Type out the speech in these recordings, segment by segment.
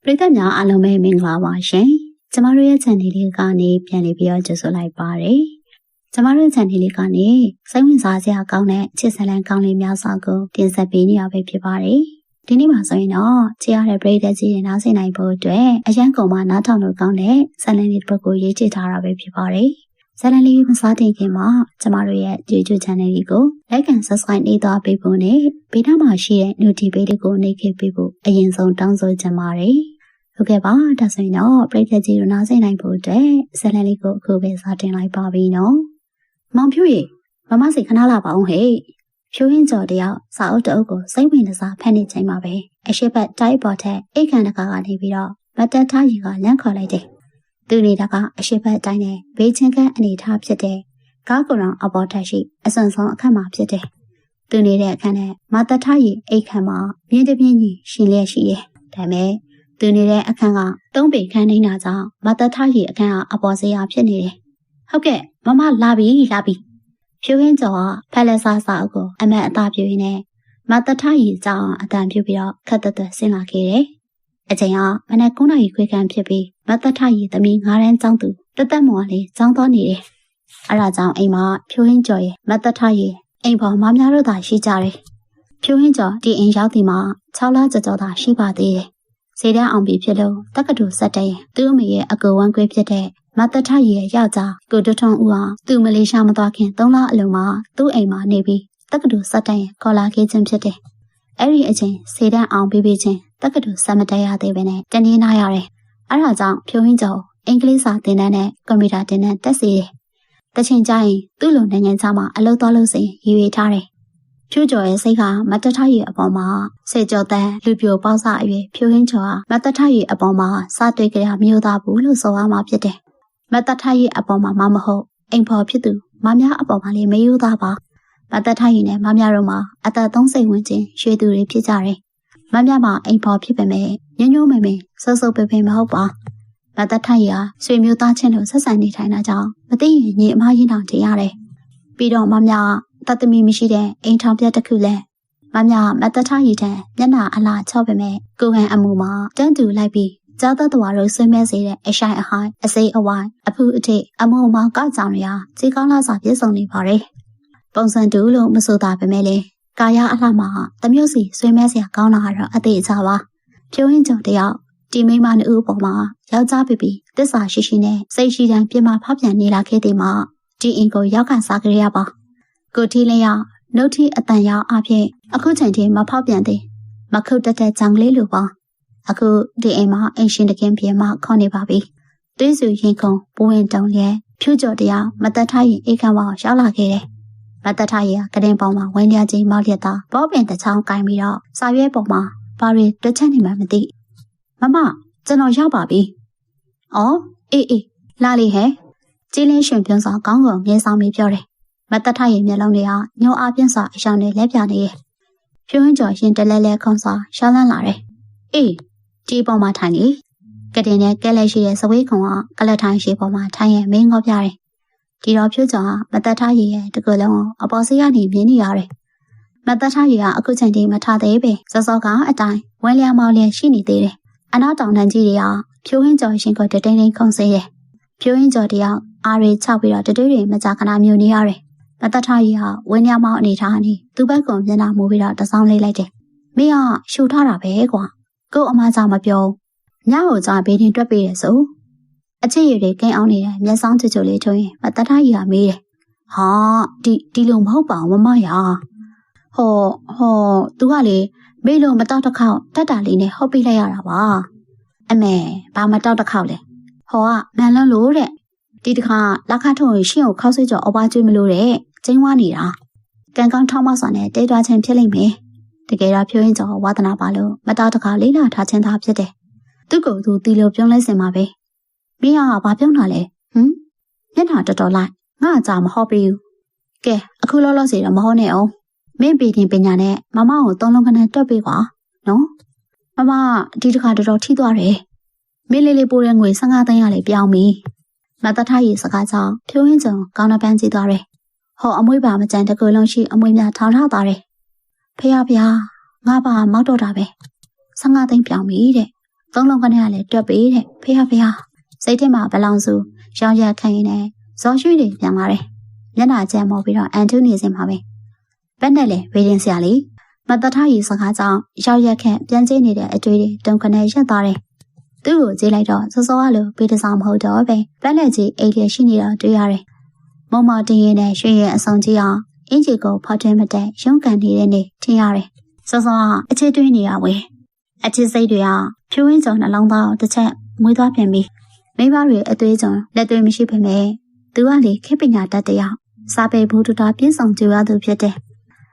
ပရိသတ်များအားလုံးပဲမင်္ဂလာပါရှင်။ကျမတို့ရဲ့ channel လေးကနေပြန်လည်ပြီးတော့ကြိုဆိုလိုက်ပါရစေ။ကျမတို့ရဲ့ channel လေးကနေစိတ်ဝင်စားစရာကောင်းတဲ့ချစ်စလန်ကောင်းလေးများစွာကိုတင်ဆက်ပေးနေရပဲဖြစ်ပါတယ်။ဒီနေ့မှာဆိုရင်တော့ချစ်ရတဲ့ပရိသတ်ကြီးတွေနားဆင်နိုင်ဖို့အတွက်အရန်ကုန်မှာနားထောင်လို့ကောင်းတဲ့ဇာတ်လမ်းလေးတစ်ပုဒ်ကိုရေးချထားတာပဲဖြစ်ပါတယ်။ဇာတ်လမ်းလေးမစားတင်ခင်မှာကျမတို့ရဲ့ YouTube channel လေးကို like and subscribe နေသွားပေးဖို့နဲ့ဘေးနားမှာရှိတဲ့ notification လေးကိုနှိပ်ခဲ့ပေးဖို့အရင်ဆုံးတောင်းဆိုချင်ပါတယ်။ဟုတ်ကဲ့ပါဒါဆိုရင်တော့ပရိသတ်ကြီးတို့နားဆင်နိုင်ဖို့အတွက်ဇာတ်လမ်းလေးကိုအခုပဲစတင်လိုက်ပါပြီနော်။မောင်ဖြူရေမမစီခဏလာပါအောင်ဟဲ့။ဖြူဟင်းကျော်တယောက်စာအုပ်တအုပ်ကိုစိတ်ဝင်စားဖတ်နေချိန်မှာပဲအရှိတ်တိုက်ပေါ်ထက်အိတ်ခန္ဓာကနေပြီးတော့မတ်တက်ထားရီကလမ်းခေါ်လိုက်တယ်။သူနေတာကအရှိတ်တိုင်းနဲ့ဘေးချင်းကန်းအနေထားဖြစ်တဲ့ကားကုံတော်အပေါ်ထက်ရှိအစွန်ဆုံးအခန်းမှာဖြစ်တယ်။သူနေတဲ့အခန်းနဲ့မတ်တက်ထားရီအိတ်ခန်းမှာမြင်းတပြင်းကြီးရှင်လျက်ရှိရဲ့။ဒါပေမဲ့သူနေတဲ့အခန်းကသုံးပေခန်းနေတာကြောင့်မတ်တက်ထားရီအခန်းကအပေါ်စေးရဖြစ်နေတယ်။ဟုတ်ကဲ့မမလာပြီ။ဖြူဟင်းကျော်ကဖက်လက်စားစာအုပ်ကိုအမတ်အသာပြူရင်းနဲ့မတ်တက်ထားရီကြောင့်အတန်ပြူပြီးတော့ခက်တက်တက်ဆင်းလာခဲ့တယ်။အချိန်ကမနက်9 နာရီခွဲခန့်ဖြစ်ပြီးမတ်တက်ထားရီသမီး9 တန်းကျောင်းသူတက်တက်မော်လေးကျောင်းသွားနေတယ်။အဲဒါကြောင့်အိမ်မှာဖြူဟင်းကျော်ရဲ့မတ်တက်ထားရီအိမ်ပေါ်မများတို့သာရှိကြတယ်။ဖြူဟင်းကျော်ဒီအိမ်ရောက်ဒီမှာ6 လကျော်သာရှိပါသေးတယ်။စေတန်းအောင်ပြီဖြစ်လို့တက္ကသိုလ်ဆက်တဲ့သူ့အမေရဲ့အကူဝမ်းကွေးဖြစ်တဲ့မတ်တထရီရဲ့ယောက်ျားကိုတထွန်းဦးဟာသူ့မလေးရှားမသွားခင်3 လအလုံးမှာသူ့အိမ်မှာနေပြီးတက္ကသိုလ်ဆက်တဲ့ခေါ်လာခဲ့ခြင်းဖြစ်တယ်။အဲ့ဒီအချိန်စေတန်းအောင်ပြီးချင်းတက္ကသိုလ်ဆက်မတက်ရသေးပဲနဲ့တနင်္လာရတယ်။အဲ့ဒါကြောင့်ဖြိုးဟင်းကျော်အင်္ဂလိပ်စာသင်တန်းနဲ့ကွန်ပျူတာသင်တန်းတက်စီတယ်။တစ်ချိန်ကျရင်သူ့လိုနိုင်ငံခြားမှာအလုပ်သွားလို့စဉ်ရည်ရွယ်ထားတယ်။ဖြိုးကျော်ရဲ့စိတ်ကမတ်တထရီအပေါ်မှာစေကျော်တန်းလူပြိုပေါက်စအရွယ်ဖြိုးဟင်းကျော်ကမတ်တထရီအပေါ်မှာစတွေ့ကြရမျိုးသားဘူးလို့ဆိုရမှာဖြစ်တယ်။မတ်တထရီအပေါ်မှာမဟုတ်အိမ်ဖော်ဖြစ်သူမများအပေါ်မှာလည်းမယိုးသားပါမတ်တထရီနဲ့မများတို့မှာအသက်30 ဝန်းကျင်ရွှေသူတွေဖြစ်ကြတယ်။မများမှာအိမ်ဖော်ဖြစ်ပေမဲ့ညညမဲမဲဆုပ်ပေမဟုတ်ပါမတ်တထရီဟာဆွေမျိုးသားချင်းတို့ဆက်ဆံနေထိုင်တာကြောင့်မသိရင်ညီအမရင်းတောင်ထင်ရတယ်။ပြီးတော့မများတသမီမရှိတဲ့အိမ်ထောင်ပြတ်တစ်ခုလဲမများမတ်တထရီတန်းမျက်နှာအလားချော့ပေမဲ့ကိုဟန်အမှုမှာတန်းတူလိုက်ပြီးကြားသက်တော်တို့ဆွေးမဲစေတဲ့အရှိုင်အဟိုင်းအစိအဝိုင်းအဖူအထိအမုံမောင်ကကြောင်တွေဟာကြေကောင်းလာစာပြည့်စုံနေပါတယ်။ပုံစံတူလို့မဆိုတာပဲမဲ့လေကာယအလှမှာတမျိုးစီဆွေးမဲစရာကောင်းလာတော့အသေးအချာပါ။ဖြိုးဟင်းကျော်တယောက်ဒီမိမနှစ်ဦးပေါ်မှာယောက်ျားပြီးတစ္ဆာရှိနဲ့စိတ်ရှိတိုင်းပြမဖောက်ပြန်နေလာခဲ့တဲ့မှာဒီအင်ကိုရောက်ခံစားကြရပါ။ကိုထီလေးရောက်နှုတ်ထီအတန်ရောက်အဖြစ်အခုချိန်ထိမဖောက်ပြန်သေးမခုတ်တက်ကြောင်လေးလိုပါအခုဒီအိမ်မှာအင်ရှင်တကင်းပြေမခေါ်နေပါပြီ။တွေးစုရင်ကုန်ဘဝင်တုံလျက်ဖြူကျော်တရားမတတ်ထားရင်အိတ်ခမ်းဝါရောက်လာခဲ့တယ်။မတတ်ထားရင်ကတင်ပေါ်မှာဝင်းရချင်းမောက်ရက်သားဘောပင်တစ်ချောင်းကင်ပြီးတော့စာရွက်ပေါ်မှာဘာတွေတွက်ချက်နေမှမသိ။မမကျွန်တော်ရောက်ပါပြီ။အော်အေးလာလေဟဲ့။ကြီးလင်းရှင်ပြုံးစာကောင်းကောင်ငယ်ဆောင်ပြီးပြောတယ်။မတတ်ထားရင်မျက်လုံးတွေဟာညှို့အားပြင်းစွာအရှောင်းနဲ့လက်ပြနေရဲ့။ဖြူဟင်းကျော်ရင်တလဲခုံးစွာရှောင်းလန်းလာတယ်။အေးဒီပေါ်မှာထိုင်လေကတင်နဲ့ကဲလက်ရှိတဲ့စဝေးခုံကကလထိုင်ရှိပေါ်မှာထိုင်ရမင်းငေါပြတယ်ဒီတော့ဖြူကျော်ကမတတ်ထားရည်ရဲ့တကူလုံးအပေါ်စီးကနေမြင်နေရတယ်မတတ်ထားရည်ကအခုချိန်ထိမထားသေးပဲစောစောကအတိုင်းဝင်းလျာမောင်းလျက်ရှိနေသေးတယ်အနောက်တောင်တန်းကြီးတွေကဖြူဟင်းကျော်ရှင်ကတိန်ခုံစေးတယ်ဖြူဟင်းကျော်တယောက်အားတွေချပြီးတော့တတွေးတွေမကြခဏမြူနေရတယ်မတတ်ထားရည်ကဝင်းလျာမောင်းအနေထားနေသူ့ဘက်ကမျက်နှာမူပြီးတော့တစောင်းလေးလိုက်တယ်မင်းကရှူထားတာပဲကွာကို့အမကြောင့်မပြောညကိုကြောင့်ဘေးတင်တွက်ပေးရဆိုအချစ်ရည်တွေကင်းအောင်နေတဲ့မျက်စောင်းချွတ်လေးထုံးရင်မတတ်ထားရည်ကမေးတယ်ဟာဒီလိုမဟုတ်ပါဘူးမမရဟောသူကလေမေးလို့မတောက်တစ်ခေါက်တတ်တာလေးနဲ့ဟုတ်ပြလိုက်ရတာပါအမေဘာမတောက်တစ်ခေါက်လဲဟောကမန်လန်းလို့တဲ့ဒီတစ်ခါလက်ခါထုံးရင်ရှင်းကိုခောက်ဆွေးကြော်အပွားကျွေးမလို့တဲ့ကျင်းဝါနေတာကံကောင်းထောင်းမစွာနဲ့တဲတွားခြင်းဖြစ်လိမ့်မယ်တကယ်တော့ဖြိုးရင်ကျော်ဝါသနာပါလို့မတောက်တခါလေးလာထားခြင်းသာဖြစ်တယ်။သူ့ကိုယ်သူတီလို့ပြုံးလဲစင်ပါပဲ။မင်းကဘာပြုံးတာလဲ။မျက်နှာတော်လိုက်ငါအကြမဟောပေးဘူး။ကဲအခုလောလောဆယ်တော့မဟောနဲ့အောင်။မင်းပေတင်ပညာနဲ့မမကို3 လုံးခနဲ့တွက်ပေးပါနော်။မမဒီတစ်ခါတော်ထိသွားတယ်။မင်းလေးပိုးတဲ့ငွေ15 သိန်းရလေပြောင်းပြီ။မတတ်ထားရည်စကားကြောင့်ဖြိုးရင်ကျော်ကောင်းနှပန်းကြည့်သွားတယ်။ဟောအမွေးပါမကြမ်းတကူလုံးရှိအမွေးများထောင်ထားသွားတယ်။ဖေရငါပါမောက်တော့တာပဲ15 သိန်းပြောင်းပြီတဲ့ သုံးလုံးကနေကလည်းတွက်ပေးတဲ့ဖေဟာစိတ်ထဲမှာဘလောင်စုရောင်ရခံရင်းနဲ့ဇော်ရွှေတွေပြန်လာတယ်မျက်နှာကျမော်ပြီးတော့အန်တူနေစင်ပါပဲဘက်နဲ့လေဝေရင်ဆရာလေးမတထရီစကားကြောင့်ရောက်ရက်ခန့်ပြန်ကျင်းနေတဲ့အတွေ့တွေတုံခနဲ့ရက်သွားတယ်သူ့ကိုကြည့်လိုက်တော့စောစောကလိုပေးတစားမဟုတ်တော့ပဲပက်လက်ကြီးအိတ်လေးရှိနေတော့တွေ့ရတယ်မုံမတင်ရင်နဲ့ရွှေရဲ့အဆောင်ကြီးအောင်အင်ဂျီကိုဖောက်ထွင်းမတက်ရုံးကန်နေတဲ့နေထင်ရတယ်စောစောကအချစ်တွင်းနေရဝေအချစ်စိတ်တွေကဖြိုးရင်းစုံနှလုံးသားတစ်ချက်မွေးသွားပြန်ပြီမိဘတွေအသွေးကြုံလက်သွေးမရှိပေမဲ့သူကလေခေပညာတတ်တရားစာပေဘူးတူတာပြည့်စုံကြွရသူဖြစ်တယ်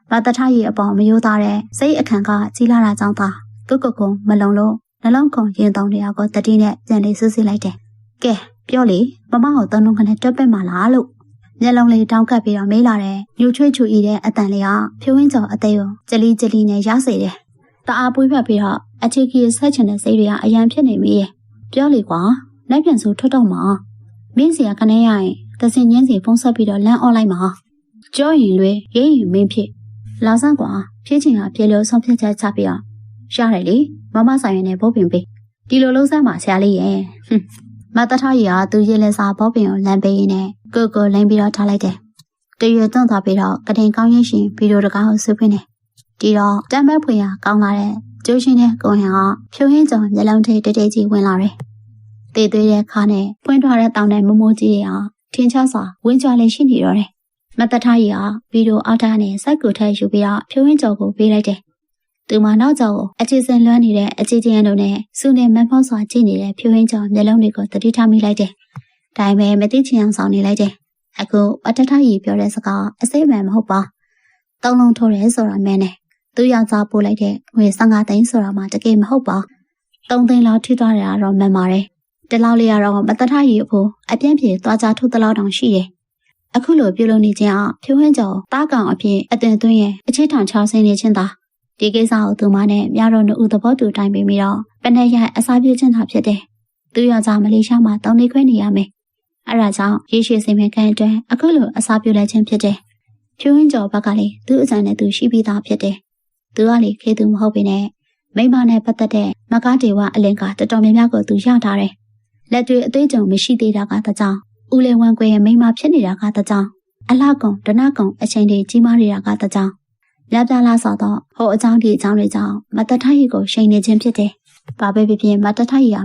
မတထရီအပေါ်မယိုးသားတဲ့စိတ်အခန့်ကကြီးလာတာကြောင့်သာသူ့ကိုယ်ကိုမလုံလို့နှလုံးကုန်ရင်တောင်းတရားကိုတတိနဲ့ပြန်လေးစစ်စစ်လိုက်တယ်ကဲပြောလေမမကိုသုံးလုံးခနဲ့တွက်ပက်မှလားလို့မျက်လုံးလေးတောင်းကပ်ပြီးတော့မေးလာတဲ့ညှို့ချွေးချူဤတဲ့အတန်လေးကဖြိုးဝင်းကျော်အသေးကိုကြလီနဲ့ရစေတယ်တအားပွေးဖက်ပြီးတော့အချီကီဆက်ချင်တဲ့စိတ်တွေကအရန်ဖြစ်နေပြီပြောလေကွာလက်ပြန်ဆိုထွက်တော့မှာမင်းစီကခနဲ့ရရင်သစင်ချင်းစီဖုံးဆက်ပြီးတော့လမ်းអော်လိုက်မှာကြောရင်လွေရေးရင်မင်းဖြစ်လာစမ်းကွာဖြည့်ချင်တာပြေလို့ဆုံးဖြတ်ချက်ချပြီးတော့ရတယ်လေမမဆိုင်ရင်လည်းဘောပင်ပေးဒီလိုလုံးစမ်းပါဆရာလေးရဲ့မတထရီကသူရေးလဲစာဘောပင်ကိုလမ်းပေးရင်းနဲ့ကိုလိမ့်ပြီးတော့ထားလိုက်တယ်တရွေသွန့်သွားပြီးတော့ကတင်ကောင်းရင်ရှင်ဗီဒီယိုတကားကိုဆွေးဖွင့်တယ်ဒီတော့တမ်းဘက်ဖွေရကောင်းလာတဲ့ကျိုးရှင်တဲ့ကိုဟန်ကဖြိုးရင်းကြော်မျက်လုံးထိတဲကြီးဝင်လာတယ်တည်သွေးတဲ့ခါနဲ့ဖွင့်ထားတဲ့တောင်တဲ့မိုးကြီးတွေဟာထင်းချစွာဝင်းကြွလေးရှိနေတော့တယ်မတထရီကဗီဒီယိုအောက်ထားနဲ့စိုက်ကူထဲယူပြီးတော့ဖြိုးရင်းကြော်ကိုပေးလိုက်တယ်သူမနောက်ကျော်ကိုအခြေစင်လွှမ်းနေတဲ့အချီချင်းတို့နဲ့စုနေမဖောက်စွာကြည့်နေတဲ့ဖြိုးရင်းကြော်မျက်လုံးတွေကိုတတိထားမိလိုက်တယ်ဒါပေမဲ့မသိချင်အောင်ဆောင်နေလိုက်တယ်အခုအတထရီပြောတဲ့စကားအစိမ့်မှန်မဟုတ်ပါတောင်းလုံးထိုးတယ်ဆိုတာမင်းနဲ့သူယောက်ျားပို့လိုက်တဲ့ငွေ15သိန်းဆိုတာမှတကယ်မဟုတ်ပါ3သိန်းလောက်ထိသွားတယ်ကတော့မှန်ပါတယ်တလောက်လေးကတော့မတထရီအဖို့အပြင်းပြေသွားကြထုတ်တလောက်တောင်ရှိတယ်အခုလိုပြုလုပ်နေခြင်းအဖြိုးဝင်းကျော်တားကောင်အဖြစ်အတင်သွင်းရဲ့အခြေထောင်ချောင်းဆင်းနေခြင်းသာဒီကိစ္စကိုသူမနဲ့မြတော်တို့သဘောတူတိုင်းပြီးတော့ပနဲ့ရအစားပြုခြင်းသာဖြစ်တယ်သူယောက်ျားမလေးရှားမှာတောင်းနေခွင့်နေရမယ်အဲ့ဒါကြောင့်ရေရှည်စိမ်မဲ့ခံအတွက်အခုလိုအစားပြုလိုက်ခြင်းဖြစ်တယ်ဖြိုးဝင်းကျော်ဘက်ကလေသူ့အကြံနဲ့သူရှိပြီးသားဖြစ်တယ်သူကလေခေသူမဟုတ်ပေနဲ့မိမနဲ့ပတ်သက်တဲ့မကားတေဝအလင်ကတော်တော်များများကိုသူရထားတယ်လက်တွေအသေးကြုံမရှိသေးတာကတကြောင်ဦးလေးဝမ်းကွယ်ရဲ့မိမဖြစ်နေတာကတကြောင်အလှကုံဒနာကုံအချိန်တွေကြီးမားနေတာကတကြောင်မြပြလာဆိုတော့ဟိုအကြောင်းဒီအကြောင်းတွေကြောင့်မတထရီကိုရှိန်နေခြင်းဖြစ်တယ်ဘာပဲဖြစ်ဖြစ်မတထရီက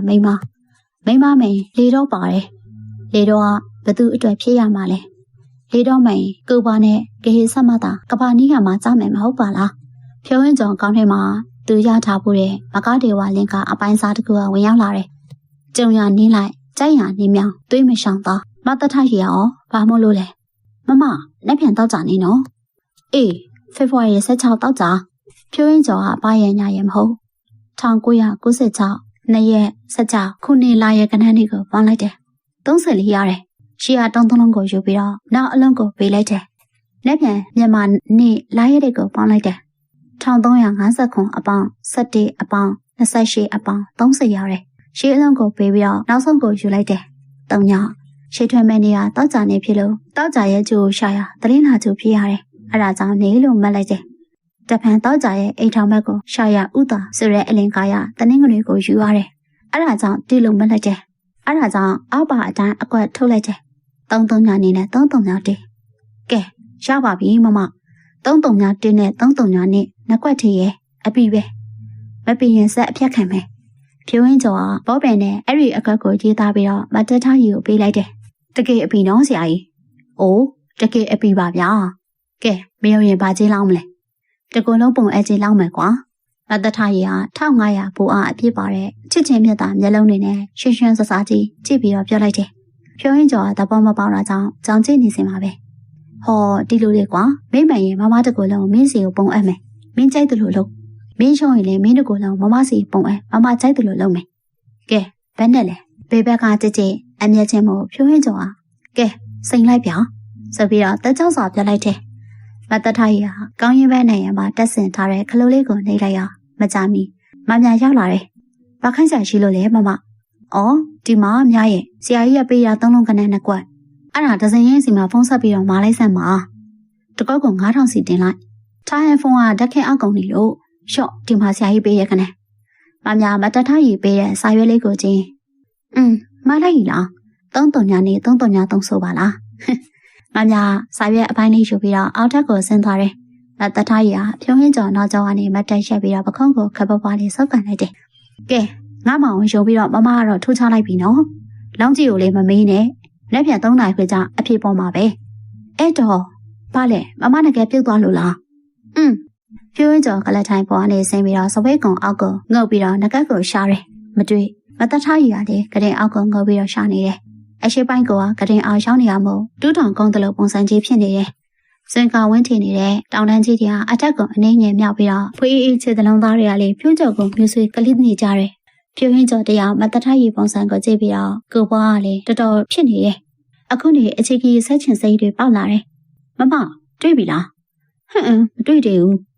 မိမမယ်လေတော့ပါတယ်လေတော့ကဘသူအတွက်ဖြစ်ရမှာလဲလေတော့မယ်ကိုပါနဲ့ဂေဟဆက်မတာကဘာနီးကမှကြားမယ်မဟုတ်ပါလားဖြိုးဝင်းကျော်ကောင်းထဲမှာသူရထားဖို့တဲ့မကားတေဝလင်ကအပိုင်းစားတစ်ခုကဝင်ရောက်လာတယ်ကြုံရနင်းလိုက်ကြိုက်ရနင်းမြောင်တွေးမရှောင်တော့မတထရီရောဘာမို့လို့လဲမမလက်ပြန်တောက်ကြနေနော်အေးဖေဖော်ဝါရီ16တောက်ကြဖြိုးဝင်းကျော်ကဘာရဲ့ညရဲ့မဟုတ်1996 2ရက်16ခုနှစ်လရဲ့ကဏ္ဍလေးကိုပေါင်းလိုက်တယ်34ရတယ်ရှီယာတုံးလုံးကိုယူပြီးတော့နောက်အလုံးကိုပေးလိုက်တယ်လက်ပြန်မြန်မာနေ့လရဲ့တွေကိုပေါင်းလိုက်တယ်1350ခုအပေါင်း17အပေါင်း28အပေါင်း30ရတယ်ရှေးအလုံးကိုပေးပြီးတော့နောက်ဆုံးကိုယူလိုက်တယ်3ညရှေးထွက်မဲ့နေရတောက်ကြနေဖြစ်လို့တောက်ကြရဲ့ကျိုးကိုရှာရတလင်းလာကျိုးဖြစ်ရတယ်အဲ့ဒါကြောင့်နေလို့မှတ်လိုက်တယ်တဖန်တောက်ကြရဲ့အိမ်ထောင်ဘက်ကိုရှာရဥတာဆိုတဲ့အလင်ကားရတနင်္ဂနွေကိုယူရတယ်အဲ့ဒါကြောင့်တီးလို့မှတ်လိုက်တယ်အဲ့ဒါကြောင့်အောက်ပါအတိုင်းအကွက်ထုတ်လိုက်တယ်33ညနေနဲ့33ညတေးကဲရပါပြီမမ33ညတေးနဲ့33ညနေနှစ်ကွက်ထေးရဲ့အပြီပဲမပြင်းရင်ဆက်အဖြတ်ခံမယ်ဖြိုးဝင်းကျော်ကဘောပင်နဲ့အဲ့ဒီအကွက်ကိုရေးသားပြီးတော့မတထရီကိုပေးလိုက်တယ်တကယ်အပြီနော်ဆရာကြီးအိုးတကယ်အပြီပါဗျာကဲမရောရင်ဘာကြီးလောင်းမလဲတကူလုံးပုံအကြီးလောင်းမယ်ကွာမတထရီက1500ဘူအားအပြည့်ပါတဲ့ချစ်ချင်းမြတ်တာမျက်လုံးတွေနဲ့ရွှင်ရွှင်ဆဆကြီးကြည့်ပြီးတော့ပြောလိုက်တယ်ဖြိုးဝင်းကျော်ကသဘောမပေါတာကြောင့်ကြောင်ကြည့်နေစင်ပါပဲဟောဒီလိုလေးကွာမိမရင်မမတကူလုံးမင်းစီကိုပုံအပ်မယ်မင်းကြိုက်တယ်လို့လုပ်မင်းရှုံးရင်လည်းမင်းတကူလုံးမမစီပုံအပ်မမကြိုက်တယ်လို့လုပ်မယ်ကဲဘယ်နဲ့လဲဘေဘက်ကကြည့်ကြည့်အမျက်ချင်းမို့ဖြိုးဝင်းကျော်ကကဲစိန်လိုက်ပြောင်းဆိုပြီးတော့တက်ကြောက်စွာပြလိုက်တယ်မတထရီကကောင်းရင်ပဲနိုင်ရမှာတက်ဆင်ထားတဲ့ခလုတ်လေးကိုနှိပ်လိုက်ရမကြမီမမြရောက်လာတယ်။ဘာခိုင်းစားရှိလို့လဲမမ။အော်ဒီမှာအများရဲ့ဆရာကြီးကပေးရ3လုံးခနဲ့2ကွက်။အဲ့ဒါဒဇင်ရင်စီမှာဖုန်းဆက်ပြီးတော့မာလိုက်စမ်းပါ။တကောက်က9000စီတင်လိုက်။ထားဟန်ဖုန်းကဓာတ်ခဲအောက်ကုန်နေလို့ရှော့ဒီမှာဆရာကြီးပေးရခနဲ့ မမြမတထရီပေးတဲ့စာရွက်လေးကိုချင်းမလိုက်လား3 ညနေ3 ည3ဆိုပါလားမမြစာရွက်အပိုင်းလေးယူပြီးတော့အောက်ထပ်ကိုဆင်းသွားတယ်မတထရီကဖြုံးဟင်းကျော်နောက်ကျောင်းကနေမတက်ရက်ပြီးတော့ပခုံးကိုခပ်ပွားလေးစောက်ကန်လိုက်တယ်ကဲငါမောင်ရုံပြီးတော့မမကတော့ထိုးချလိုက်ပြီနော်လောင်းကြီးကိုလေးမမေးနဲ့လက်ပြန်3 နာရီခွဲကြာအဖြစ်ပေါ်မှာပဲအဲ့တော့ဘာလဲမမငကယ်ပြုတ်သွားလို့လားဖြိုးရင်းကျော်ကလက်ထိုင်ပေါ်ကနေဆင်းပြီးတော့စပွဲကုံအောက်ကိုငုတ်ပြီးတော့ငကက်ကိုရှာတယ်မတွေ့မတထရီကလည်းကတင်အောက်ကိုငုတ်ပြီးတော့ရှာနေတယ်အရှိပိုင်းကကတင်အောင်ရှောင်းနေရမို့တူးထောင်ကုန်းတလို့ပုံစံကြီးဖြစ်နေတယ်စင်ကာဝင်းထင်နေတဲ့တောင်တန်းကြီးတွေကအထက်ကအနှင်းငယ်မြောက်ပြီးတော့ဖွေးအေးချေတလုံးသားတွေကလည်းဖြိုးကျော်ကိုမြူဆွေကလိနေကြတယ်ဖြိုးရင်းကျော်တရားမတထရီပုံစံကိုကြည့်ပြီးတော့ကိုပွားကလည်းတော်တော်ဖြစ်နေတယ်အခုနေအခြေကြီးဆက်ချင်စိတ်တွေပေါက်လာတယ်မမတွေ့ပြီလားမတွေ့သေးဘူး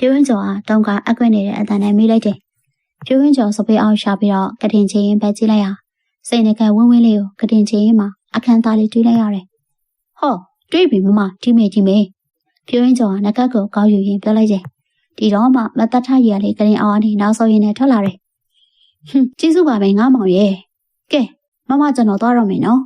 ဖြိုးရင်းကျော်ကတောင်ကအကွက်နေတဲ့အတန်နဲ့မိလိုက်တယ်ဖြိုးရင်းကျော်စပယ်အောင်ရှာပြီးတော့ကတင်ချင်းပဲကြည့်လိုက်ရစိတ်နဲ့ကဝင်းဝင်းလေးကိုကတင်ချင်းမှာအခန်းသားလေးတွေးလိုက်ရတယ်ဟောတွေ့ပြီမမဒီမေဖြိုးရင်းကျော်ကငကက်ကိုကောက်ယူရင်းပြောလိုက်တယ်ဒီတော့မှမတထရီကလေးကတင်အောင်အနေနောက်ဆုံးရင်းနဲ့ထွက်လာတယ်ကျေးဇူးပါပဲငါမောင်ရဲ့ကဲမမကျွန်တော်သွားတော့မယ်နော်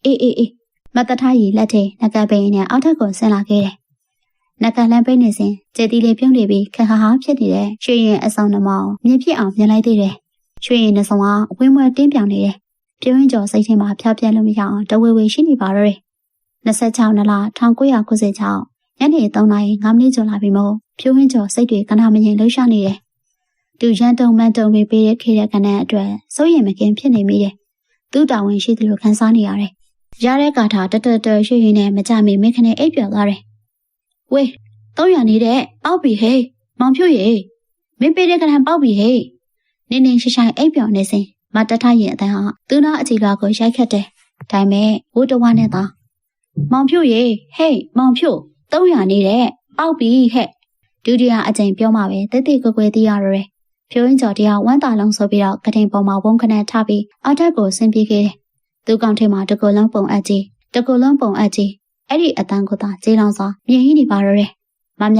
အေးမတထရီလက်ထဲငကက်ပိန်နဲ့အောက်ထပ်ကိုဆင်းလာခဲ့တယ်နကလန်ပိတ်နေစဉ်ကျဲတီလေးပြုံးနေပြီးခဟာဟာဖြစ်နေတဲ့ရွှေရင်အဆောင်နှမောင်မြင်ဖြစ်အောင်ပြင်လိုက်သေးတယ်။ရွှေရင်နှဆောင်ကအဝင်းမွဲတင်းပြောင်နေတယ်။ပြုံးရင်ကျော်စိတ်ထဲမှာဖျောက်ပြက်လို့မရအောင်တဝေဝေရှိနေပါတော့တယ်။26 လ1996ညနေ3 နာရီ5 မိနစ်ကျော်လာပြီမို့ပြုံးရင်ကျော်စိတ်တွေကနာမငြိမ်လှုပ်ရှားနေတယ်။သူရန်တုံမန်တုံပေးတဲ့ခေတဲ့ကဏ္ဍအတွက်စိုးရိမ်မကင်းဖြစ်နေမိတယ်။သူ့တာဝန်ရှိသလိုခံစားနေရတယ်။ရတဲ့ကာထာတရွှေရင်နဲ့မကြမီမိခနဲ့အိပ်ပျော်သွားတယ်ဝေး300နေတဲ့ပေါက်ပြီဟေးမောင်ဖြို့ရေမင်းပေးတဲ့ကရံပေါက်ပြီဟေးနင်းရှိုင်အိပ်ပျော်နေစဉ်မတထရဲ့အတန်းဟာသူ့နာအကြည့်လွားကိုရိုက်ခတ်တယ်ဒါပေမဲ့ဝိုးတဝါနဲ့သာမောင်ဖြို့ရေဟေးမောင်ဖြို့300နေတဲ့ပေါက်ပြီဟဲ့ဒုတိယအကြိမ်ပြောမှပဲတိတ်တိတ်ကွယ်ကွယ်သိရတော့တယ်ဖြိုးရင်းကျော်တရားဝမ်းတာလုံးဆိုပြီးတော့ကတင်ပေါ်မှာဝုန်းခနဲ့ထားပြီးအောက်ထပ်ကိုဆင်းပြေးခဲ့တယ်သူကောင်ထဲမှာတကူလုံးပုံအပ်ကြီးအဲ့ဒီအတန်းကိုသာကျေးလောင်စွာမြင်ဟိနေပါတော့တယ်မမြ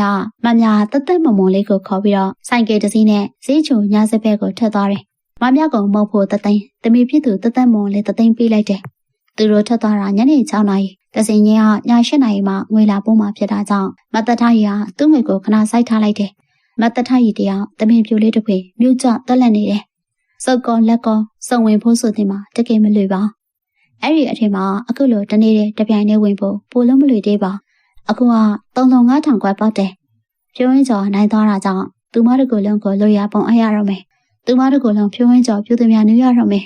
တက်မုံလေးကိုခေါ်ပြီးတော့ဆိုင်ကယ်တစ်စီးနဲ့ဈေးချုံညစက်ဘက်ကိုထက်သွားတယ်မမြကမုတ်ဖို့တသိန်းတမီဖြစ်သူတက်မုံလေးတသိန်းပေးလိုက်တယ်သူတို့ထက်သွားတာညနေ6 နာရီတစင်ကြီးကည8 နာရီမှငွေလာပို့မှဖြစ်တာကြောင့်မတထရီကသူ့ငွေကိုခဏစိုက်ထားလိုက်တယ်မတထရီတရားတမင်ပြိုလေးတစ်ခွေမြို့ကျတက်လက်နေတယ်စုပ်ကောလက်ကောစုံဝင်ဖို့ဆိုတဲ့မှာတကယ်မလွေပါအဲ့ဒီအထင်မှာအခုလိုတနေ့တပြိုင်တည်းဝင်ဖို့ပိုလုံးမလွေသေးပါအခုက3,500 ခွဲပတ်တယ်ဖြိုးရင်းကျော်နိုင်သွားတာကြောင့်သူမတို့ကိုလုံးကိုလွေရပုံအပ်ရတော့မယ်သူမတို့ကိုလုံးဖြိုးရင်းကျော်ပြုသူများနူးရတော့မယ်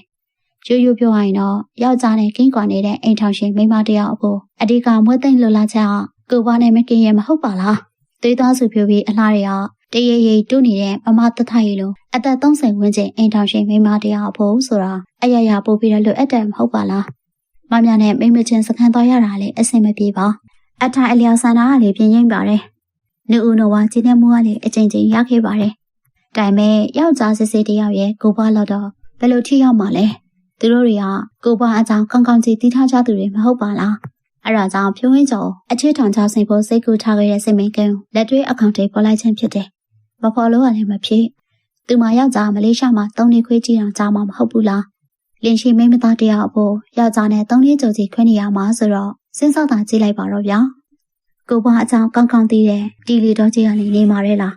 ရိုးပြောရရင်တော့ယောက်ျားနဲ့ကင်းကွာနေတဲ့အိမ်ထောင်ရှင်မိန်းမတယောက်အဖို့အဒီကမွေးသိမ့်လွတ်လာချက်ကိုဘွားနဲ့မကင်းရမဟုတ်ပါလားသွေးသားစုဖြိုးပြီးအလားတွေကတရေရေတူးနေတဲ့မမတထရီလိုအသက်30 ဝန်းကျင်အိမ်ထောင်ရှင်မိန်းမတယောက်အဖို့ဆိုတာအရရပို့ပြီးတော့လွတ်အပ်တယ်မဟုတ်ပါလားမမြနဲ့မိမချင်းစခန်းသွားရတာလေအဆင်မပြေပါအထိုင်အလျော်ဆန္ဒကလည်းပြင်းရင်ပါတယ်နှူဦးနဝကျင်းတဲ့မူကလည်းအချိန်ချင်းရခဲ့ပါတယ်ဒါပေမဲ့ယောက်ျားစစ်စစ်တယောက်ရဲ့ကိုဘွားလောက်တော့ဘယ်လိုထိရောက်မှာလဲသူတို့တွေကကိုဘွားအကြောင်းကောင်းကောင်းကြည့်တီးထားကြသူတွေမဟုတ်ပါလားအဲ့ဒါကြောင့်ဖြိုးဝင်းကျော်အချစ်ထောင်ချဆင်ဖို့စိတ်ကူထားခဲ့တဲ့စိတ်မင်းကန်းလက်တွေ့အကောင့်တွေပေါ်လိုက်ခြင်းဖြစ်တယ်မဖော်လို့လည်းမဖြစ်သူမယောက်ျားမလေးရှားမှာ3 နှစ်ခွေးကြည့်အောင်ကြားမှာမဟုတ်ဘူးလားလင်းရှိမိမသားတယောက်အဖို့ယောက်ျားနဲ့3 နှစ်ကျော်စီခွင့်နေရမှာဆိုတော့စဉ်းစားတာကြည့်လိုက်ပါတော့ဗျာကိုဘွားအကြောင်းကောင်းကောင်းသိတဲ့တီလီတော်ကြီးကနေနေမှာရဲလား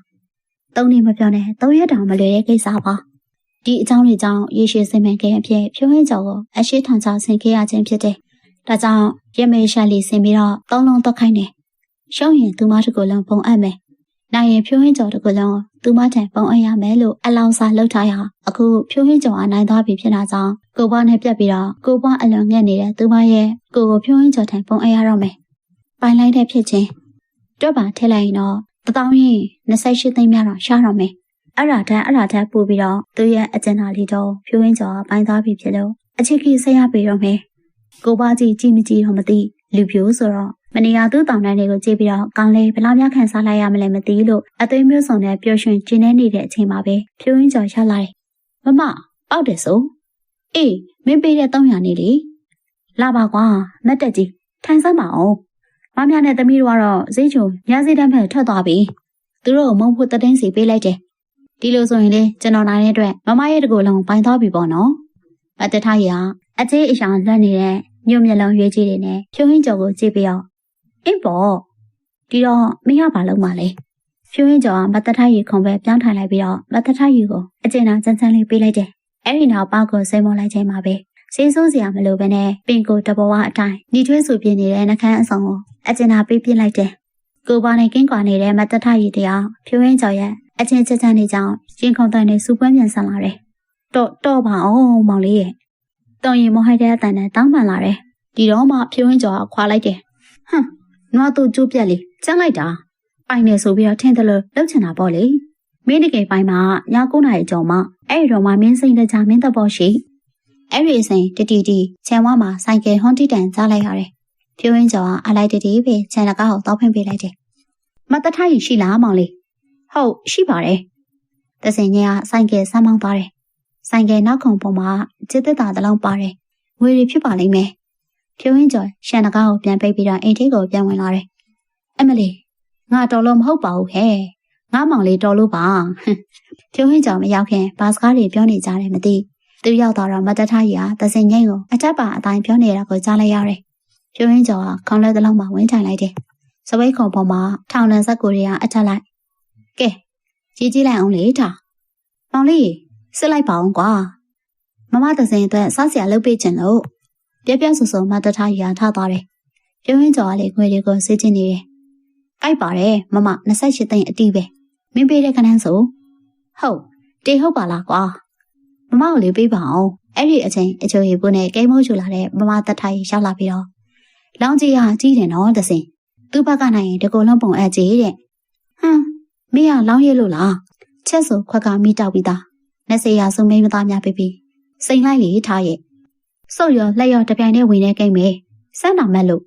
3 နှစ်မပြောနဲ့3 ရက်တောင်မလွယ်တဲ့ကိစ္စပါဒီအကြောင်းတွေကြောင့်ရေရှည်စင်မှန်ခဲ့အဖြစ်ဖြိုးဟင်းကျော်ကိုအရှိထောင်ချဆင်ခဲ့ရခြင်းဖြစ်တယ်ဒါကြောင့်ရမေရှာလီဆင်ပြီးတော့3 လုံးတော့ခိုင်းတယ်ရှုံးရင်သူမတကူလုံးပုံအပ်မယ်နိုင်ရင်ဖြိုးဟင်းကျော်တကူလုံးသူမထံပုံအပ်ရမယ်လို့အလောင်းစားလှုပ်ထားရအခုဖြိုးဟင်းကျော်အနိုင်သွားပြီဖြစ်တာကြောင့်ကိုဘွားနဲ့ပြတ်ပြီးတော့ကိုဘွားအလွန်ငှက်နေတဲ့သူမရဲ့ကိုဖြိုးဟင်းကျော်ထံပုံအပ်ရတော့မယ်ပိုင်လိုက်တဲ့ဖြစ်ချင်းတွက်ပါထည့်လိုက်ရင်တော့1000ရင်28 သိန်းများတော့ရှားတော့မယ်အဲ့ဒါထက်ပို့ပြီးတော့သူရဲ့အကျဉ်းသားလေးတော့ဖြိုးဟင်းကျော်ပိုင်းသွားပြီဖြစ်လို့အချစ်ကြီးဆက်ရပေတော့မယ်ကိုဘွားကြီးကြည့်မကြည့်တော့မသိလူပြိုးဆိုတော့မနေရသူ့တောင်တန်းတွေကိုကြည့်ပြီးတော့ကောင်းလေးဘလောက်များခံစားလိုက်ရမလဲမသိလို့အသွေးမျိုးစုံနဲ့ပျော်ရွှင်ကျင်းနေနေတဲ့အချိန်မှာပဲဖြိုးရင်းကျော်ရောက်လာတယ်မမပေါက်တယ်ဆိုအေးမင်းပေးတဲ့300နေလေလာပါကွာမက်တက်ကြီးထိုင်စမ်းပါအောင်မမနဲ့သမီးတို့ကတော့ဈေးချုံညဈေးတန်းဖက်ထွက်သွားပြီသူတို့မုံဖို့တသိန်းစီပေးလိုက်တယ် ဒီလိုဆိုရင်လေကျွန်တော်နိုင်တဲ့အတွက်မမရဲ့တကူလုံးပိုင်သွားပြီပေါ့နော်မတထားရီကအသေးအရာလွတ်နေတဲ့ညို့မျက်လုံးရွေးကြီးတွေနဲ့ဖြိုးဟင်းကျော်ကိုကြည့်ပြီးတော့အင်းပေါ့ဒီတော့မင်းကဘာလုပ်မှလဲဖြိုးဟင်းကျော်ကမတထားရီခုံပဲပြောင်းထိုင်လိုက်ပြီးတော့မတထားရီကိုအကျဉ်းအောင်စမ်းလေးပေးလိုက်တယ်အဲ့ဒီနောက်ပေါက်ကိုစိတ်မောလိုက်ချိန်မှာပဲဆေးဆိုးစရာမလိုဘဲနဲ့ပင်ကိုတဘောဝအတိုင်းညီထွေးဆူပြင်းနေတဲ့နှကန်းအစုံကိုအကျဉ်းအောင်ပေးပြလိုက်တယ်ကိုပါနဲ့ကင်းကွာနေတဲ့မတထားရီတရားဖြိုးဟင်းကျော်ရဲ့အချင်းချမ်းနေကြောင်းရင်ခုန်တန်နဲ့စူပွဲမြန်ဆန်လာတယ်တော့ပါအောင်မောင်လေးရဲ့တောင်ရင်မဟိုက်တဲ့အတန်နဲ့တောင်းပန်လာတယ်ဒီတော့မှဖြိုးဟင်းကျော်ကခွာလိုက်တယ်နွားတို့ကျိုးပြက်လေကျန်းလိုက်တာပိုင်နေဆိုပြီးတော့ထင်တယ်လို့လှုပ်ချင်တာပေါ့လေမင်းတကယ်ပိုင်မှာည9 နာရီကျော်မှအဲ့ဒီတော့မှမင်းစိတ်တကြမင်းတဘောရှိအဲ့ဒီအစဉ်တီချန်ဝါမှာဆိုင်ကယ်ဟွန်တီတန်ကြားလိုက်ရတယ်ဖြိုးဟင်းကျော်ကအလိုက်တီပဲချန်လကားကိုတောက်ဖင်ပေးလိုက်တယ်မတထားရီရှိလားမောင်လေးဟုတ်ရှိပါတယ်တစင်ကြီးကဆိုင်ကယ်ဆမ်းမောင်းသွားတယ်ဆိုင်ကယ်နောက်ခုံပေါ်မှာကျစ်သက်တာတလုံးပါတယ်ငွေတွေဖြစ်ပါလိမ့်မယ်ဖြိုးဟင်းကျော်ရှန်တကားကိုပြန်ပိတ်ပြီးတော့အိမ်ထိပ်ကိုပြန်ဝင်လာတယ်အမလီငါတော်လို့မဟုတ်ပါဘူးဟဲ့ငါမောင်လေးတော်လို့ပါဖြိုးဟင်းကျော်မရောက်ခင်ဘာစကားတွေပြောနေကြတယ်မသိသူရောက်တော့မတထားရီကတစင်ကြီးကိုအတက်ပါအတိုင်းပြောနေတာကိုကြားလိုက်ရတယ်ဖြိုးဟင်းကျော်ကခေါင်းလဲတလုံးမှာဝင်ထိုင်လိုက်တယ်စပိတ်ခုံပေါ်မှာထောင်နှံဆက်ကိုတွေကအထက်လိုက်ကဲကြီးလိုက်အောင်လေထားမောင်လေးစစ်လိုက်ပါအောင်ကွာမမတစင်အတွက်စားစရာလုပ်ပေးချင်လို့ပြဆူမတထားရီထားသွားတယ်ဖြိုးဟင်းကျော်ကလေငွေတွေကိုစစ်ချင်နေတယ်ကြိုက်ပါတယ်မမ28သိန်းအတီးပဲမင်းပေးတဲ့ခဏန်းဆိုဟုတ်တေဟုတ်ပါလားကွာမမကိုလေးပေးပါအောင်အဲ့ဒီအချိန်အချိုရီပူနဲ့ကိန်းမိုးချူလာတဲ့မမတထားရီရောက်လာပြီးတော့လောင်းကြီးဟာကြီးတယ်နော်တစင်သူ့ဘက်ကနိုင်ရင်တကူလုံးပုံအပ်ကြီးတဲ့မင်းကလောင်းရလို့လားချက်ဆိုခွက်ကမိတောက်ပြီးသား20ရာစုမိမသားများပြပြီးစိန်လိုက်လေထားရဲ့စုပ်ရောလက်ရောတပြိုင်တည်းဝင်နေကိမ့်မယ်စမ်းနာမက်လို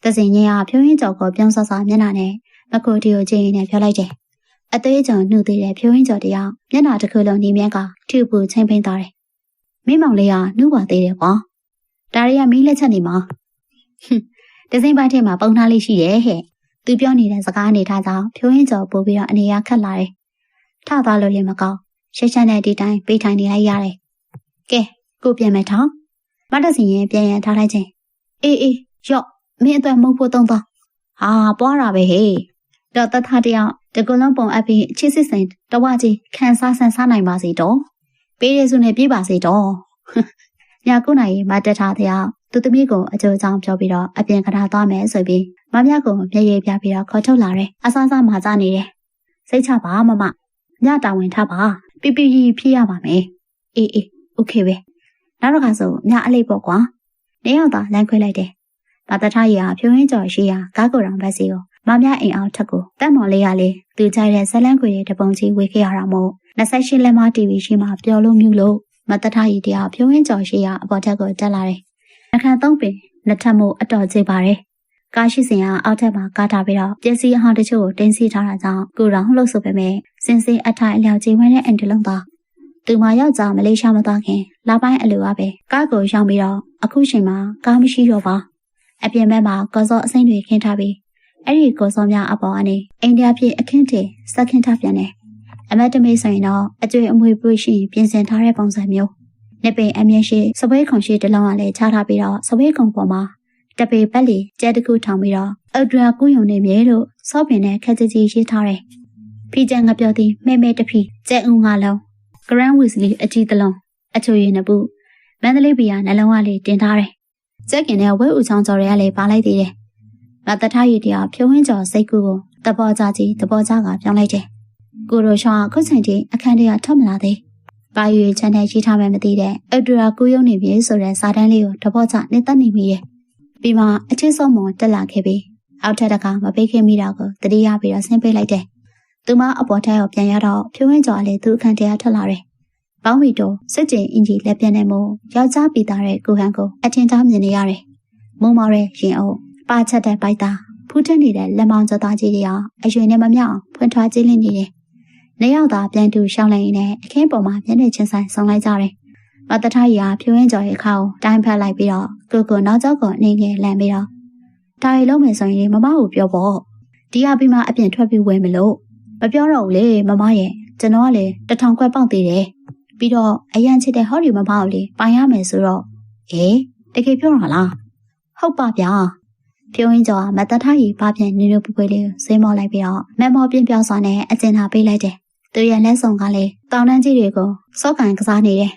့တစင်ကြီးကဖြိုးရင်းကြော်ကိုပြောင်းဆဆမျက်နှာနဲ့မခိုတီကိုကြည့်ရင်းနဲ့ပြောလိုက်တယ်အသေးကြော်နှုတ်သေးတဲ့ဖြိုးရင်းကြော်တယောက်မျက်နှာတစ်ခုလုံးညီမြန်းကထူပူချင်းပိန်းသွားတယ်မင်းမောင်လေးကနှုတ်ပါသေးတယ်ကွာဒါရီကမင်းလက်ချက်နေမှာတစင်ပိုင်းထဲမှာပုံထားလေးရှိတယ်ဟဲ့သူပြောနေတဲ့စကားအနေထားကြောင့်ဖြိုးရင်းကြော်ပို့ပြီးတော့အနေရခတ်လာတယ်ထသွားလို့လည်းမကောင်းရှက်ရှက်နဲ့ဒီတိုင်းပေးထိုင်နေလိုက်ရတယ်ကဲကိုပြန်မယ်ထောင်မတစင်ရင်ပြန်ရထားလိုက်ခြင်းအေးရော့မင်းအတွက်မဟုတ်ဖို့သုံးသွားဟာပွားတာပဲဟေးတော့တထတယောက်တကူလုံးပုံအပ်ပြီးချစ်စစ်စိန်တဝကြီးခံစားဆန်းစားနိုင်ပါစေတော့ပေးရစုနဲ့ပြေးပါစေတော့ည9 နာရီမတက်ထားတဲ့အောင်သူသမီးကိုအကျိုးကြောင့်ပြောပြီးတော့အပြင်ကထားသွားမယ်ဆိုပြီးမမကိုမျက်ရည်ပြပြီးတော့ခေါ်ထုတ်လာတယ်အဆန်းစားမှကြနေတယ်စိတ်ချပါမမညတာဝန်ထားပါပြပြကြီးဖြည့်ရပါမယ်အေးโอเคပဲနောက်တစ်ခါဆိုညအလေးပေါ့ကွာနေရောက်တာလမ်းခွဲလိုက်တယ်ဘာတထားရီကဖြိုးရင်းကျော်ရှိရာကားကိုယ်တော်ဘက်စီကိုမမအိမ်အောင်ထက်ကိုတက်မော်လေးရလေသူကြိုက်တဲ့ဇလန်းခွေရဲ့တပုံကြီးဝေခဲ့ရတာမို့28လက်မ TV ရှိမှပျော်လို့မြူလို့မတထားရီတရားဖြိုးရင်းကျော်ရှိရာအပေါ်ထက်ကိုတက်လာတယ်နှခမ်း3 ပင်နှစ်ထပ်မို့အတော်ကြီးပါတယ်ကားရှိစဉ်ကအောက်ထပ်မှာကားထားပြီးတော့ပျက်စီးအဟောင်းတချို့ကိုတင်းစီထားတာကြောင့်ကိုတော်လှုပ်ဆိုပေမဲ့စင်စင်အထိုင်အလျောက်ကြီးဝန်းတဲ့အန်တလုံးသားသူမယောက်ျားမလေးရှားမသွားခင်လာပိုင်းအလိုအပဲကားကိုရောက်ပြီးတော့အခုချိန်မှာကားမရှိတော့ပါအပြင်ဘက်မှာကော်စောအစိမ့်တွေခင်းထားပြီးအဲ့ဒီကော်စောများအပေါ်ကနေအိန္ဒိယပြည်အခင်းတွေစက်ခင်းထားပြန်တယ်အမတ်တမေးဆိုရင်တော့အကျွေးအမွေပွေးရှိပြင်ဆင်ထားတဲ့ပုံစံမျိုးနှစ်ပင်အမြင့်ရှိစပွဲခုံရှိတလုံးကလည်းချထားပြီးတော့စပွဲခုံပေါ်မှာတပေပတ်လီကျဲတစ်ခုထောင်ပြီးတော့အဒရာကူးယုံနေမြေလို့စောပင်နဲ့ခက်ကြကြီးရေးထားတယ်ဖီကျန်ငပြောသည်မဲတဖီကျဲဦးငါလုံးဂရန်ဝီစလီအကြီးတလုံးအချိုရည်နှစ်ပုမန္တလေးဘီယာနှလုံးကလေးတင်ထားတယ်ကျက်ကင်နဲ့ဝဲဦးချောင်းကျော်တွေကလည်းပါလိုက်သေးတယ်မတထားရည်တရားဖြိုးဝင်းကျော်စိတ်ကူကိုတပေါ်ကြကြီးတပေါ်ကြကပြောင်းလိုက်တယ်ကိုရိုရှောင်းခုချိန်ထိအခန်းထဲကထွက်မလာသေးပါရွေချမ်းနဲ့ရေးထားမှမသိတဲ့အဒရာကူးယုံနေပြီဆိုတဲ့စာတန်းလေးကိုတပေါ်ကြနေတတ်နေမိတယ်ပြီးမှအချစ်ဆုံးမတက်လာခဲ့ပြီးအောက်ထပ်တကမပိတ်ခင်မိတာကိုတတိယပြီးတော့ဆင်းပေးလိုက်တယ်သူမအပေါ်ထက်ကိုပြန်ရတော့ဖြိုးဝင်းကျော်လည်းသူ့အခန်းထဲကထွက်လာတယ်ပေါင်းမီတိုစစ်ကျင်အင်ဂျီလက်ပြတ်နေမို့ယောက်ျားပီတာတဲ့ကိုဟန်ကိုအထင်သားမြင်နေရတယ်မုံမော်ရဲ့ရင်အုပ်ပါချက်တဲ့ပိုက်သားဖူးထက်နေတဲ့လက်မောင်းကျသားကြီးတွေကအရွယ်နဲ့မမြောက်ဖွင့်ထွားကြည့်လင်းနေတယ်နေရောက်တာပြန်တူရှောင်းလိုက်ရင်လည်းအခင်းပေါ်မှာမျက်နှာချင်းဆိုင်ဆောင်လိုက်ကြတယ်မတထားရီကဖြိုးဝင်းကျော်ရဲ့ခါကိုတိုင်းဖက်လိုက်ပြီးတော့ကိုနောက်ကျောက်ကိုအနေငယ်လန့်ပြီးတော့ဒါရီလုံးမယ်ဆိုရင်မမကိုပြောပေါ့ဒီကပြီးမှအပြင်ထွက်ပြီးဝဲမလို့မပြောတော့ဘူးလေမမရဲ့ ကျွန်တော်ကလည်း1000ခွက်ပေါက်သေးတယ်ပြီးတော့အရန်ချစ်တဲ့ဟောဒီမမကိုလေပိုင်ရမယ်ဆိုတော့တကယ်ပြောတာလားဟုတ်ပါဗျာဖြိုးရင်းကျော်ကမတထားရီဘာပြန်နူးနူးပွပွလေးဆွေးမောလိုက်ပြီးတော့မမောပြင်းပြောစွာနဲ့အကျဉ်းသာပေးလိုက်တယ်သူရဲ့လက်ဆောင်ကလည်းတောင်တန်းကြီးတွေကိုစော့ကန်ကစားနေတယ်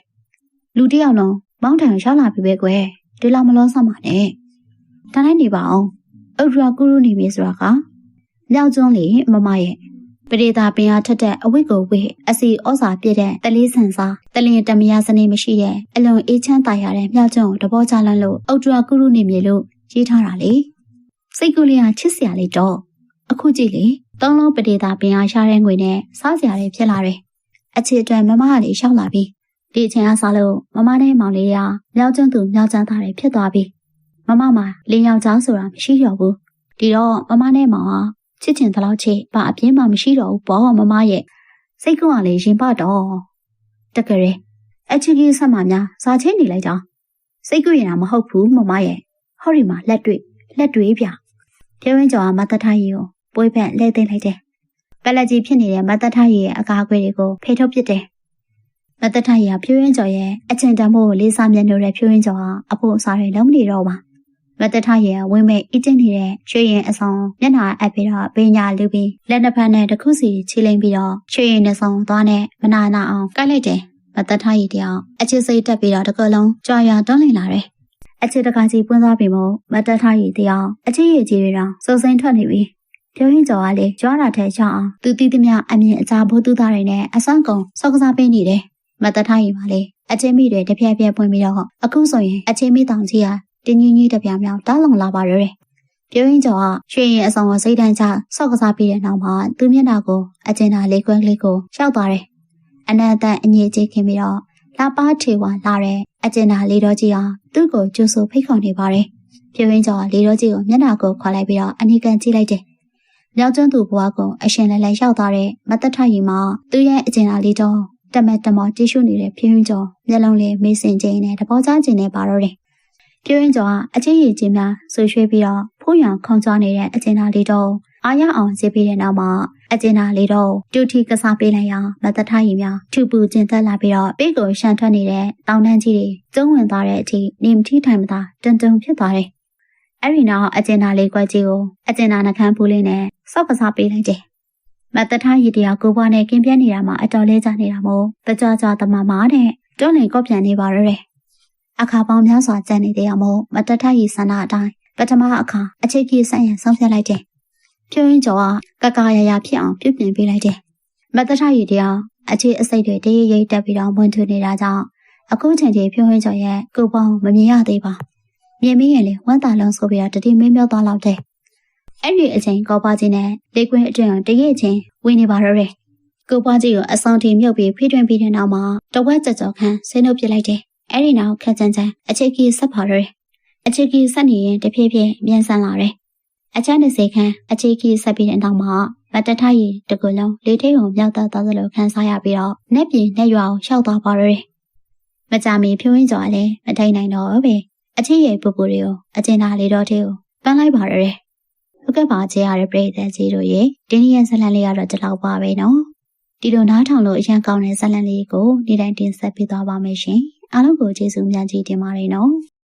လူတစ်ယောက်လုံးမောင်းထံရောက်လာပြီပဲကွယ်ဒီလောက်မလောဆမှာနဲ့တန်းလိုက်နေပါအောင်အုတ်ရကူရုနေပြီဆိုတာကမြောက်ကျွန်းလေမမရဲ့ပရိသပင်အားထက်တဲ့အဝိကိုဝိအစီဩဇာပြည့်တဲ့တလေးဆန်စားတလင်တမယာစနေမရှိတဲ့အလွန်အေးချမ်းသာရတဲ့မြောက်ကျွန်းကိုတဘောချလန်းလို့အုတ်ရကူရုနေမြေလို့ရေးထားတာလေစိတ်ကူးလေးကချစ်စရာလေးတော့အခုကြည့်လေသုံးလုံးပရိသပင်အားရှားတဲ့ငွေနဲ့စားစရာလေးဖြစ်လာတယ်အချစ်အတွက်မမကလေးရှောက်လာပြီဒီအချိန်အားစားလို့မမနဲ့မောင်လေးကမြောက်ကျွန်းသူမြောက်ကျွန်းသားတွေဖြစ်သွားပြီမမမှာလင်းယောက်ျားဆိုတာမရှိတော့ဘူးဒီတော့မမနဲ့မောင်ဟာချစ်ချင်တလောက်ချစ်ဘာအပြင်းမှမရှိတော့ဘူးပေါ့မမရဲ့စိတ်ကူးကလေးရင်ပတော့တကယ်ရအချစ်ကြီးဆက်မှများစားချင်းနေလိုက်ကြစိတ်ကူးရင်မဟုတ်ဘူးမမရဲ့ဟောဒီမှာလက်တွေ့ပြဖြိုးရင်းကျော်ကမတထားရီကိုပွေးဖက်လဲသိမ့်လိုက်တယ်ပလက်ကြီးဖြစ်နေတဲ့မတထားရီရဲ့အကာအကွယ်တွေကိုဖေထုတ်ပစ်တယ်မတထားရီကဖြိုးရင်းကျော်ရဲ့အချင်းတန်ဖို့လေးစားမြတ်လို့တဲ့ဖြိုးရင်းကျော်ကအဖို့အစားတွေလုံးနေတော့ပါမတထားရီကဝင်းမဲ့အကျဉ်းနေတဲ့ရွှေရင်အဆောင်မျက်နှာအပ်ပြီးတော့ပညာလူပြီးလက်နှစ်ဖက်နဲ့တစ်ခုစီချီလိမ့်ပြီးတော့ရွှေရင်နှစ်ဆောင်သွားနဲ့မနာနာအောင်ကိုက်လိုက်တယ်မတထားရီတယောက်အချစ်စိတ်တက်ပြီးတော့တစ်ကလုံးကြွားရတွန်းလင်လာတယ်အချစ်တကားကြီးပွင့်သွားပြီမို့မတထားရီတယောက်အချစ်ရည်ကြီးတွေတော့စုံစိမ့်ထွက်နေပြီဖြိုးဟင်းကျော်ကလေကြွားတာထဲချအောင်သူတီးသမျှအမြင်အကြားဘိုးသူသားတွေနဲ့အဆန်းကုန်စောက်ကစားပေးနေတယ်မတထားရီပါလေအချင်းမိတွေတပြက်ပြက်ပွင့်ပြီးတော့အခုဆိုရင်အချင်းမိတောင်ကြီးဟာတင်းကြီးကြီးတပြားမြောက်တောင်းလုံလာပါရယ်ဖြိုးဟင်းကျော်ကရွှေရင်အဆောင်ကိုစိတ်တန်းချစောက်ကစားပေးတဲ့နောက်မှာသူမျက်နှာကိုအကျဉ်းသာလေးခွဲလေးကိုရှောက်သွားတယ်အနန္တအငြိကြီးခင်ပြီးတော့လာပါထေဝါလာတဲ့အကျဉ်းသာလေးတော်ကြီးဟာသူ့ကိုကျိုးဆိုဖိတ်ခေါ်နေပါတယ်ဖြိုးဟင်းကျော်ကလေးတော်ကြီးကိုမျက်နှာကိုခွာလိုက်ပြီးတော့အနီးကန်ကြည့်လိုက်တယ်မြောက်ကျွန်းသူဘွားကအရှင်လဲလဲရောက်သွားတဲ့မတထရီမှာသူ့ရဲ့အကျဉ်းသာလေးတော်တမက်တမောကြည့်ရှုနေတဲ့ဖြိုးဟင်းကျော်မျက်လုံးလေးမေးစင်ခြင်းနဲ့တဘောချခြင်းနဲ့ပါတော့တယ်ဖြိုးရင်းကျော်ကအချင်းရည်ချင်းများဆွေးရွှေ့ပြီးတော့ဖိုးရံခုံချနေတဲ့အကျဉ်းသားလေးတော့အားရအောင်ဈေးပေးတဲ့နောက်မှာအကျဉ်းသားလေးတော့တူထီကစားပေးလိုက်ရမတထားရီများထူပူကျင်သက်လာပြီးတော့ပေးကိုရှန်ထွက်နေတဲ့တောင်တန်းကြီးတွေကျုံးဝင်သွားတဲ့အထိနေမထီထိုင်မသာတွန်တွန်ဖြစ်သွားတယ်။အဲ့ဒီနောက်အကျဉ်းသားလေးကွက်ကြီးကိုအကျဉ်းသားနှခမ်းပူလေးနဲ့စောက်ကစားပေးလိုက်တယ်။မတထားရီတရားကိုဘွားနဲ့ကင်းပြတ်နေတာမှာအတော်လေးကြနေတာမို့တကြွတမမာတဲ့တွန်းလင်ကော့ပြန်နေပါရယ်အခါပေါင်းများစွာကျန်နေတဲ့မို့မတထရီဆန္ဒအတိုင်းပထမအခါအချိတ်ကြီးဆက်ရန်ဆုံးဖြတ်လိုက်တယ်။ဖြိုးရင်းကျော်ကကကာရရဖြစ်အောင်ပြုပြင်ပေးလိုက်တယ်။မတထရီတရားအချိတ်အစိတ်တွေတရိပ်ရိပ်တက်ပြီးတော့ဝင်ထွေနေတာကြောင့်အခုချိန်ထိဖြိုးရင်းကျော်ရဲ့ကိုပေါင်းမမြင်ရသေးပါ။မြင်မိရင်လေဝမ်းသာလုံးဆိုပြီးတော့တတိမင်းမြောက်သွားလောက်တယ်။အဲ့ဒီအချိန်ကောပွားကြီးနဲ့လေးကွင်းအတွင်းတရိပ်ချင်းဝင်နေပါတော့တယ်။ကိုပွားကြီးကိုအဆောင်တီမြုပ်ပြီးဖိတွင်ပြီးတဲ့နောက်မှာတဝက်ကြော်ခန်းဆင်းလို့ပြလိုက်တယ်။အဲ့ဒီနောက်ခက်ချမ်းချမ်းအချိတ်ကြီးဆက်ပါရယ်အချိတ်ကြီးဆက်နေရင်တဖြည်းဖြည်းမြန်ဆန်လာတယ်အချမ်း20ခန်းအချိတ်ကြီးဆက်ပြီးတဲ့နောက်မှာမတထရီတကူလုံးလေးထိန်ကိုမြောက်သားသလိုခန်းစားရပြီးတော့နှက်ပြင်းနှက်ရွာကိုရှောက်သွားပါရယ်မကြမီဖြိုးရင်းကျော်လည်းမထိုင်နိုင်တော့ပဲအချိတ်ရဲ့ပူပူတွေကိုအကျဉ်းသားလေးတော်သေးကိုပန်းလိုက်ပါရယ်ဟုတ်ကဲ့ပါကြရတဲ့ပြည်သက်ကြီးတို့ရေဒီနေ့ရဲ့ဇာတ်လမ်းလေးကတော့ဒီလောက်ပါပဲနော်ဒီလိုနားထောင်လို့အရင်ကောင်းတဲ့ဇာတ်လမ်းလေးကိုနေ့တိုင်းတင်ဆက်ပေးသွားပါမယ်ရှင်အားလုံးကိုကျေးဇူးများကြီးတင်ပါတယ်နော်